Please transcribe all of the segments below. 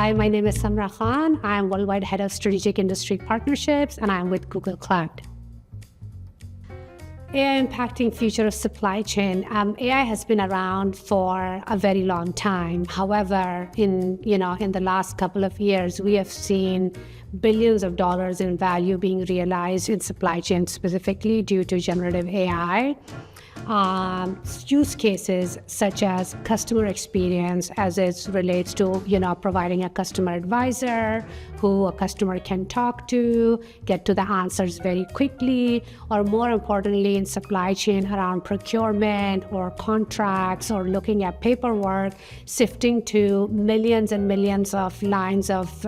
Hi, my name is Samra Khan. I'm Worldwide Head of Strategic Industry Partnerships, and I'm with Google Cloud. AI impacting future of supply chain. AI has been around for a very long time. However, in the last couple of years, we have seen billions of dollars in value being realized in supply chain, specifically due to generative AI. Use cases such as customer experience as it relates to, providing a customer advisor who a customer can talk to, get to the answers very quickly, or more importantly in supply chain around procurement or contracts or looking at paperwork, sifting to millions and millions of lines of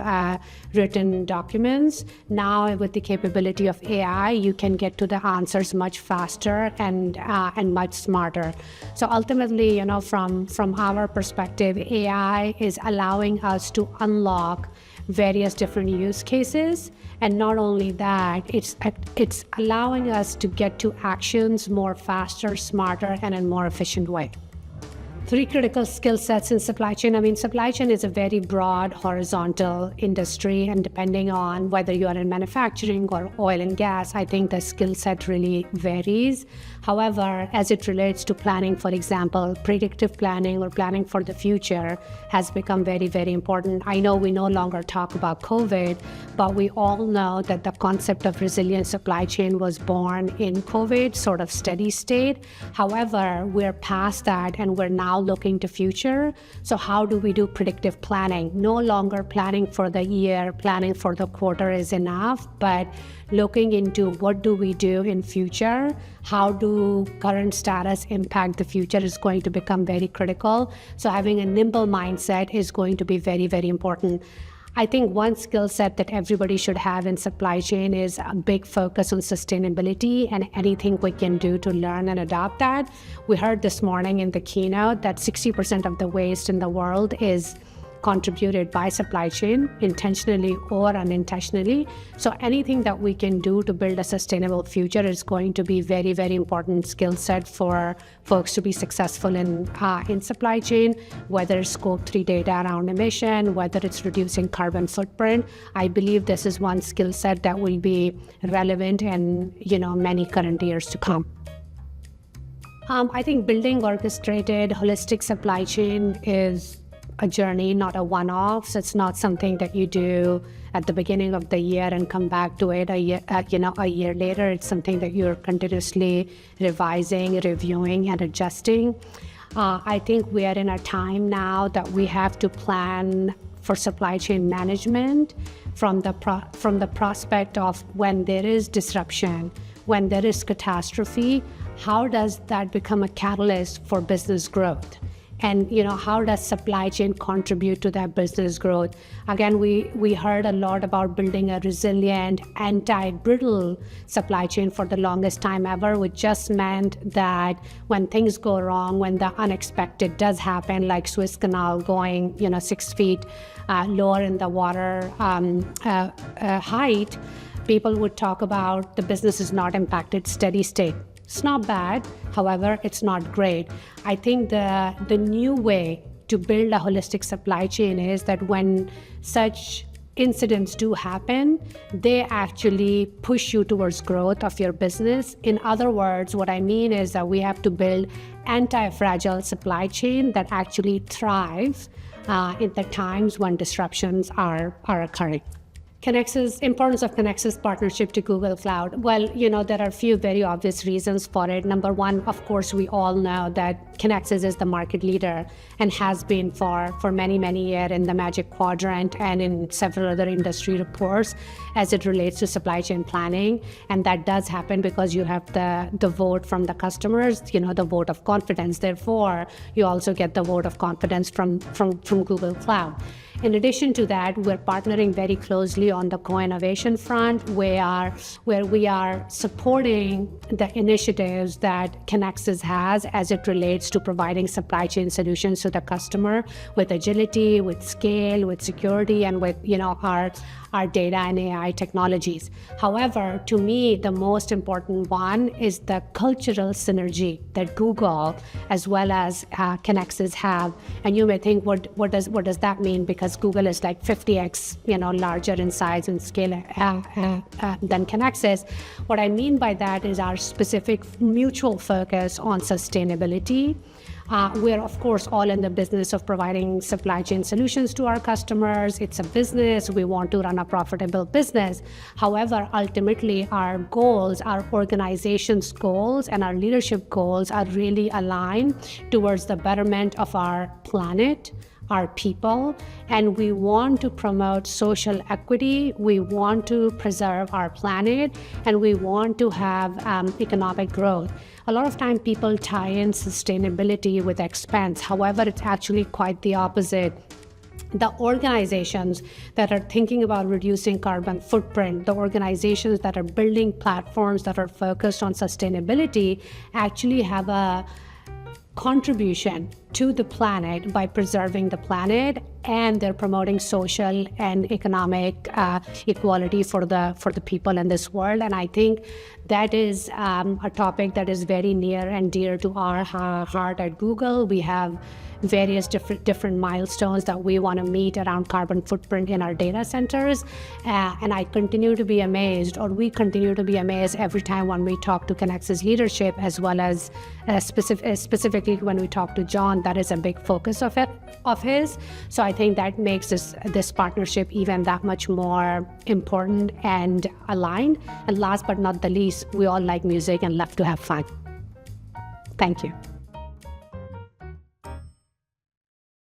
written documents. Now with the capability of AI, you can get to the answers much faster and much smarter. So ultimately, from our perspective, AI is allowing us to unlock various different use cases. And not only that, it's allowing us to get to actions more faster, smarter, and in a more efficient way. 3 critical skill sets in supply chain. Supply chain is a very broad horizontal industry, and depending on whether you are in manufacturing or oil and gas, I think the skill set really varies. However, as it relates to planning, for example, predictive planning or planning for the future has become very, very important. I know we no longer talk about COVID, but we all know that the concept of resilient supply chain was born in COVID, sort of steady state. However, we're past that and we're now looking to future. So how do we do predictive planning? No longer planning for the year, planning for the quarter is enough, but looking into what do we do in future? How do current status impact the future is going to become very critical. So having a nimble mindset is going to be very, very important. I think one skill set that everybody should have in supply chain is a big focus on sustainability and anything we can do to learn and adopt that. We heard this morning in the keynote that 60% of the waste in the world is contributed by supply chain, intentionally or unintentionally. So anything that we can do to build a sustainable future is going to be very, very important skill set for folks to be successful in supply chain, whether it's scope 3 data around emission, whether it's reducing carbon footprint. I believe this is one skill set that will be relevant in many current years to come. I think building orchestrated holistic supply chain is a journey, not a one-off. So it's not something that you do at the beginning of the year and come back to it a year later. It's something that you're continuously revising, reviewing, and adjusting. I think we are in a time now that we have to plan for supply chain management from the prospect of when there is disruption, when there is catastrophe, how does that become a catalyst for business growth? And how does supply chain contribute to that business growth? Again, we heard a lot about building a resilient, anti-brittle supply chain for the longest time ever, which just meant that when things go wrong, when the unexpected does happen, like Suez Canal going 6 feet lower in the water height, people would talk about the business is not impacted, steady state. It's not bad, however, it's not great. I think the new way to build a holistic supply chain is that when such incidents do happen, they actually push you towards growth of your business. In other words, what I mean is that we have to build anti-fragile supply chain that actually thrives in the times when disruptions are occurring. Importance of Kinaxis partnership to Google Cloud. Well, there are a few very obvious reasons for it. Number one, of course, we all know that Kinaxis is the market leader and has been for many, many years in the Magic Quadrant and in several other industry reports as it relates to supply chain planning. And that does happen because you have the vote from the customers, the vote of confidence. Therefore, you also get the vote of confidence from Google Cloud. In addition to that, we're partnering very closely on the co-innovation front, where we are supporting the initiatives that Kinaxis has as it relates to providing supply chain solutions to the customer with agility, with scale, with security, and with our data and AI technologies. However, to me, the most important one is the cultural synergy that Google as well as Kinaxis have. And you may think, what does that mean? Because whereas Google is like 50x, larger in size and scale than Kinaxis. What I mean by that is our specific mutual focus on sustainability. We're, of course, all in the business of providing supply chain solutions to our customers. It's a business. We want to run a profitable business. However, ultimately, our goals, our organization's goals, and our leadership goals are really aligned towards the betterment of our planet, our people, and we want to promote social equity. We want to preserve our planet, and we want to have economic growth. A lot of time people tie in sustainability with expense. However, it's actually quite the opposite. The organizations that are thinking about reducing carbon footprint, the organizations that are building platforms that are focused on sustainability actually have a contribution to the planet by preserving the planet, and they're promoting social and economic equality for the people in this world. And I think that is a topic that is very near and dear to our heart at Google. We have various different milestones that we want to meet around carbon footprint in our data centers. And I continue to be amazed, or we continue to be amazed every time when we talk to Kinaxis leadership, as well as specifically when we talk to John. That is a big focus of his. So I think that makes this partnership even that much more important and aligned. And last but not the least, we all like music and love to have fun. Thank you.